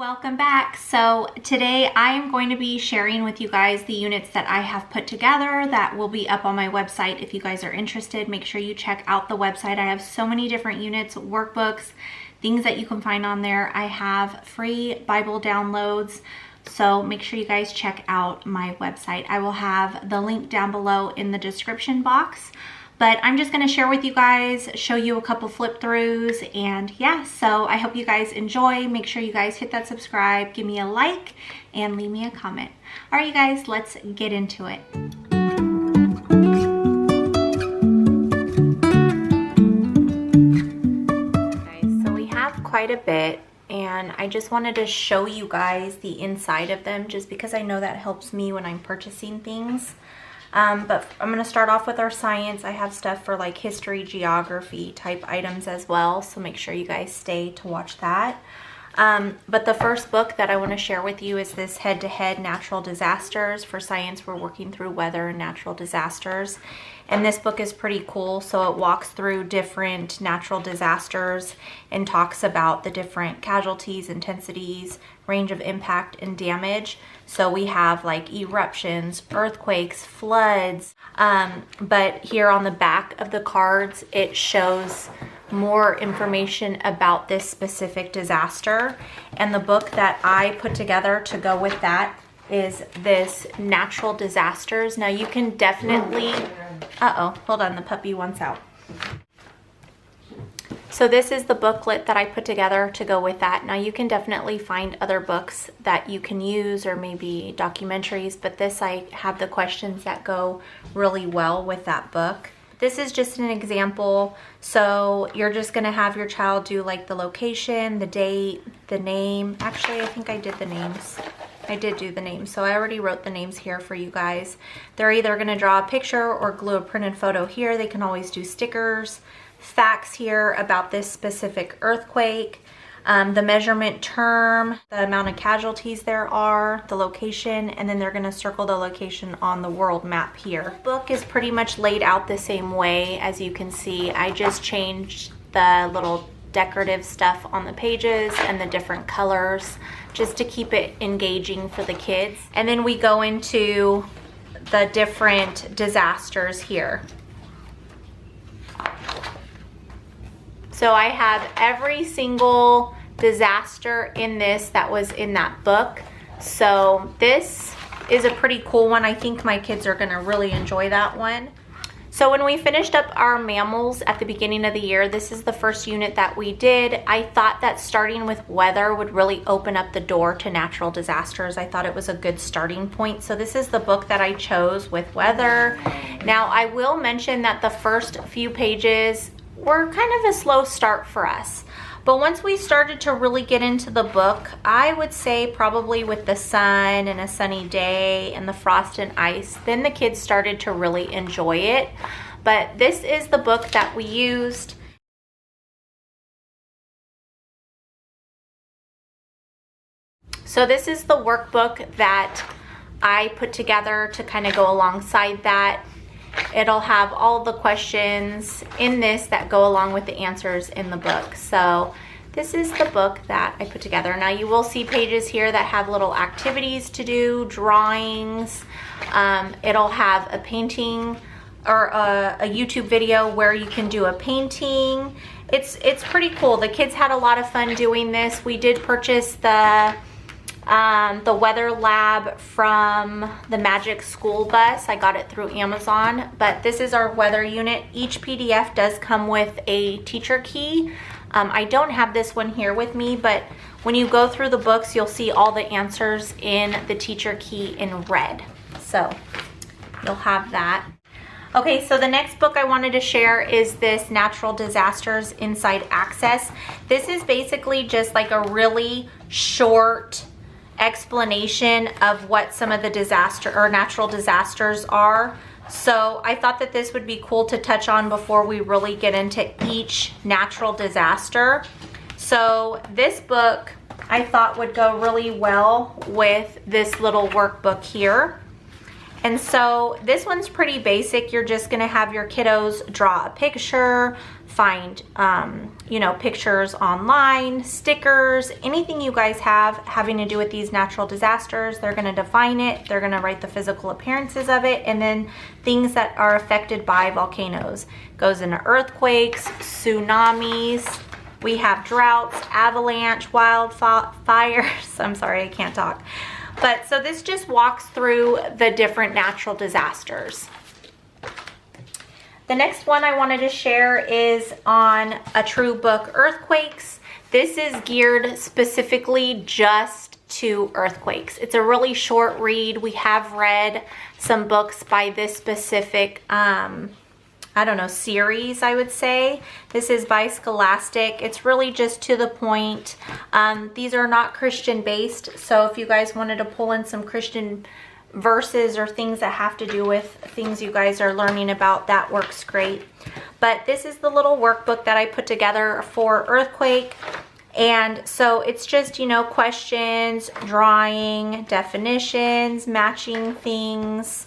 Welcome back. So today I am going to be sharing with you guys the units that I have put together that will be up on my website. If you guys are interested, make sure you check out the website. I have so many different units, workbooks, things that you can find on there. I have free Bible downloads, so make sure you guys check out my website. I will have the link down below in the description box. But I'm just going to share with you guys, show you a couple flip throughs, and yeah, so I hope you guys enjoy. Make sure you guys hit that subscribe, give me a like, and leave me a comment. All right, you guys, let's get into it. Okay, so we have quite a bit, and I just wanted to show you guys the inside of them just because I know that helps me when I'm purchasing things. But I'm going to start off with our science. I have stuff for like history, geography type items as well, so make sure you guys stay to watch that. But the first book that I want to share with you is this Head-to-Head Natural Disasters. For science, we're working through weather and natural disasters. And this book is pretty cool. So it walks through different natural disasters and talks about the different casualties, intensities, range of impact, and damage. So we have like eruptions, earthquakes, floods. But here on the back of the cards, it shows more information about this specific disaster. And the book that I put together to go with that is this Natural Disasters. Now you can definitely, hold on, the puppy wants out. So this is the booklet that I put together to go with that. Now you can definitely find other books that you can use, or maybe documentaries, but this, I have the questions that go really well with that book. This is just an example. So you're just gonna have your child do like the location, the date, the name. Actually, I think I did the names. I did do the names, so I already wrote the names here for you guys. They're either gonna draw a picture or glue a printed photo here. They can always do stickers, facts here about this specific earthquake, the measurement term, the amount of casualties there are, the location, and then they're gonna circle the location on the world map here. The book is pretty much laid out the same way as you can see. I just changed the little decorative stuff on the pages and the different colors just to keep it engaging for the kids. And then we go into the different disasters here. So I have every single disaster in this that was in that book. So this is a pretty cool one. I think my kids are gonna really enjoy that one. So when we finished up our mammals at the beginning of the year, this is the first unit that we did. I thought that starting with weather would really open up the door to natural disasters. I thought it was a good starting point. So this is the book that I chose with weather. Now I will mention that the first few pages were kind of a slow start for us. But once we started to really get into the book, I would say probably with the sun and a sunny day and the frost and ice, then the kids started to really enjoy it. But this is the book that we used. So this is the workbook that I put together to kind of go alongside that. It'll have all the questions in this that go along with the answers in the book. So this is the book that I put together. Now you will see pages here that have little activities to do, drawings. It'll have a painting or a YouTube video where you can do a painting. It's pretty cool. The kids had a lot of fun doing this. We did purchase the weather lab from the Magic School Bus. I got it through Amazon, but this is our weather unit. Each PDF does come with a teacher key. I don't have this one here with me, but when you go through the books, you'll see all the answers in the teacher key in red. So you'll have that. Okay, so the next book I wanted to share is this Natural Disasters Inside Access. This is basically just like a really short explanation of what some of the disaster or natural disasters are. So I thought that this would be cool to touch on before we really get into each natural disaster. So this book I thought would go really well with this little workbook here. And so this one's pretty basic. You're just gonna have your kiddos draw a picture, find pictures online, stickers, anything you guys have having to do with these natural disasters. They're gonna define it, they're gonna write the physical appearances of it, and then things that are affected by volcanoes. Goes into earthquakes, tsunamis, we have droughts, avalanche, wildfires. I'm sorry, I can't talk. But so this just walks through the different natural disasters. The next one I wanted to share is on a true book, Earthquakes. This is geared specifically just to earthquakes. It's a really short read. We have read some books by this specific series, I would say. This is by Scholastic. It's really just to the point. These are not Christian based, so if you guys wanted to pull in some Christian verses or things that have to do with things you guys are learning about, that works great. But this is the little workbook that I put together for earthquake. And so it's just, questions, drawing, definitions, matching things,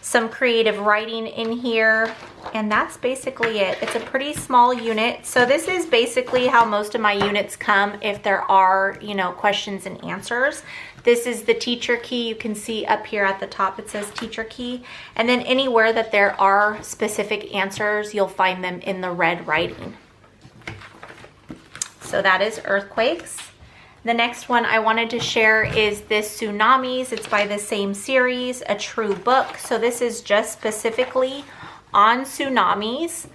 some creative writing in here, and that's basically it. It's a pretty small unit. So this is basically how most of my units come if there are, questions and answers. This is the teacher key. You can see up here at the top it says teacher key. And then anywhere that there are specific answers, you'll find them in the red writing. So that is earthquakes. The next one I wanted to share is this Tsunamis. It's by the same series, A True Book. So this is just specifically on tsunamis.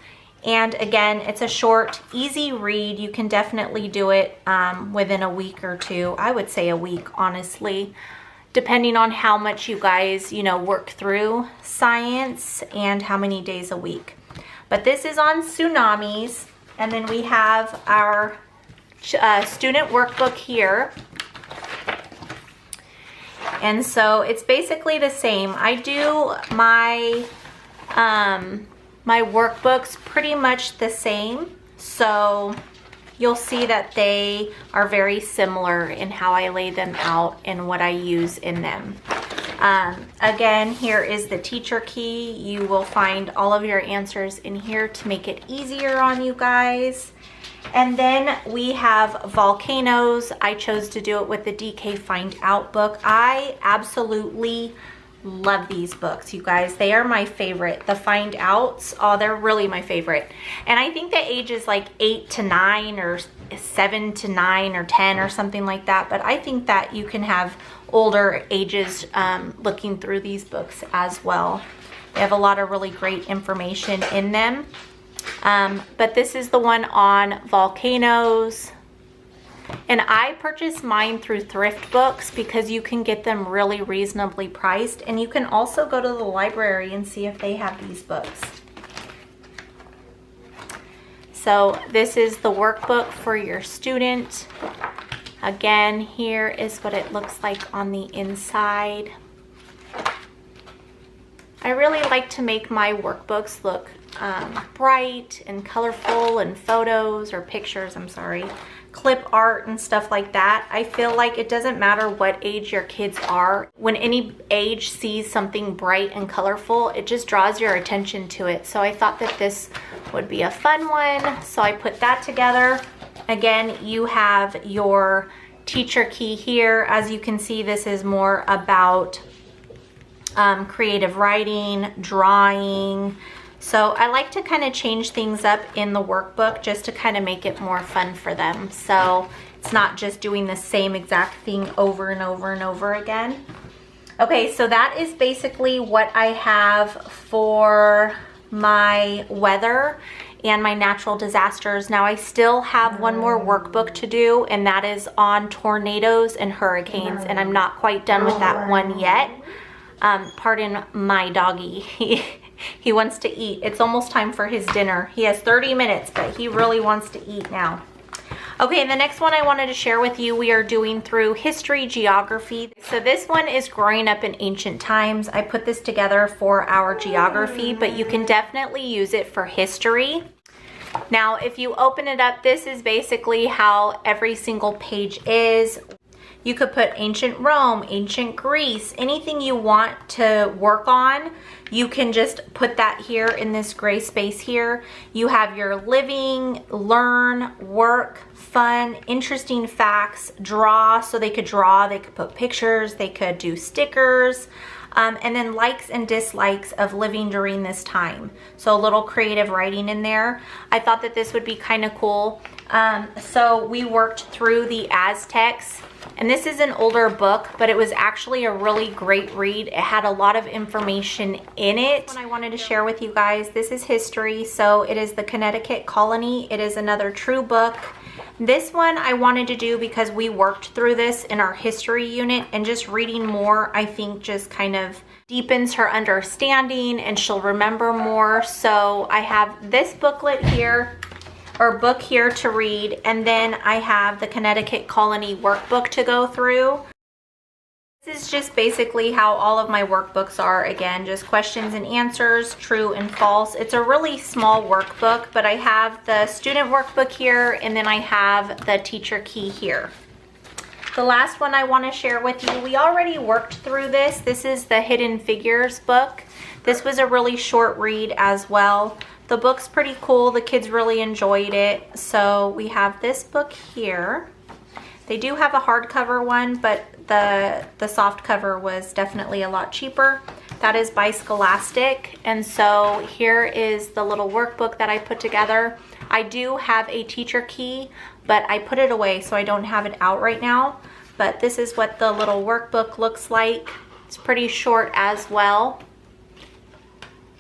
And again, it's a short, easy read. You can definitely do it within a week or two. I would say a week, honestly, depending on how much you guys, work through science and how many days a week. But this is on tsunamis. And then we have our student workbook here, and so it's basically the same. I do my my workbooks pretty much the same, so you'll see that they are very similar in how I lay them out and what I use in them. Again, here is the teacher key. You will find all of your answers in here to make it easier on you guys. And then we have Volcanoes. I chose to do it with the DK Find Out book. I absolutely love these books, you guys. They are my favorite. The Find Outs, oh, they're really my favorite. And I think the age is like 8 to 9 or 7 to 9 or 10 or something like that. But I think that you can have older ages looking through these books as well. They have a lot of really great information in them. But this is the one on volcanoes, and I purchased mine through thrift books because you can get them really reasonably priced, and you can also go to the library and see if they have these books. So this is the workbook for your student. Again, here is what it looks like on the inside. I really like to make my workbooks look bright and colorful, and photos or pictures, clip art and stuff like that. I feel like it doesn't matter what age your kids are. When any age sees something bright and colorful, it just draws your attention to it. So I thought that this would be a fun one. So I put that together. Again, you have your teacher key here. As you can see, this is more about creative writing, drawing. So I like to kind of change things up in the workbook just to kind of make it more fun for them. So it's not just doing the same exact thing over and over and over again. Okay, so that is basically what I have for my weather and my natural disasters. Now I still have one more workbook to do, and that is on tornadoes and hurricanes, and I'm not quite done with that one yet. Pardon my doggy. He wants to eat. It's almost time for his dinner. He has 30 minutes, but he really wants to eat now. Okay, and the next one I wanted to share with you, we are doing through history, geography. So this one is growing up in ancient times. I put this together for our geography, but you can definitely use it for history. Now, if you open it up, this is basically how every single page is. You could put ancient Rome, ancient Greece, anything you want to work on, you can just put that here in this gray space here. You have your living, learn, work, fun, interesting facts, draw, so they could draw, they could put pictures, they could do stickers, and then likes and dislikes of living during this time. So a little creative writing in there. I thought that this would be kind of cool. So we worked through the Aztecs, and this is an older book, but it was actually a really great read. It had a lot of information in it. What I wanted to share with you guys, this is history, so it is the Connecticut Colony. It is another true book. This one I wanted to do because we worked through this in our history unit, and just reading more, I think, just kind of deepens her understanding and she'll remember more. So I have this booklet here, or book here to read, and then I have the Connecticut Colony workbook to go through. This is just basically how all of my workbooks are. Again, just questions and answers, true and false. It's a really small workbook, but I have the student workbook here, and then I have the teacher key here. The last one I want to share with you, we already worked through this. This is the Hidden Figures book. This was a really short read as well. The book's pretty cool. The kids really enjoyed it. So we have this book here. They do have a hardcover one, but the soft cover was definitely a lot cheaper. That is by Scholastic. And so here is the little workbook that I put together. I do have a teacher key, but I put it away, so I don't have it out right now. But this is what the little workbook looks like. It's pretty short as well.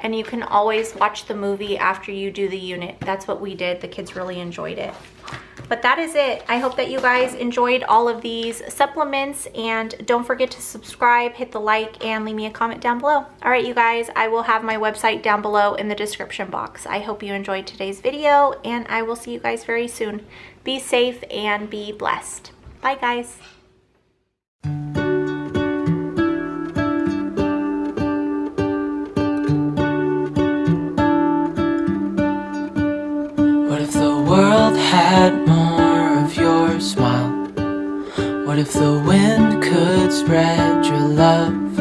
And you can always watch the movie after you do the unit. That's what we did. The kids really enjoyed it. But that is it. I hope that you guys enjoyed all of these supplements, and don't forget to subscribe, hit the like, and leave me a comment down below. All right, you guys, I will have my website down below in the description box. I hope you enjoyed today's video, and I will see you guys very soon. Be safe and be blessed. Bye, guys. What if the world had more of your smile? What if the wind could spread your love?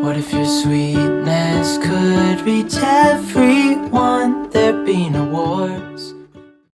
What if your sweetness could reach everyone? There'd be no wars.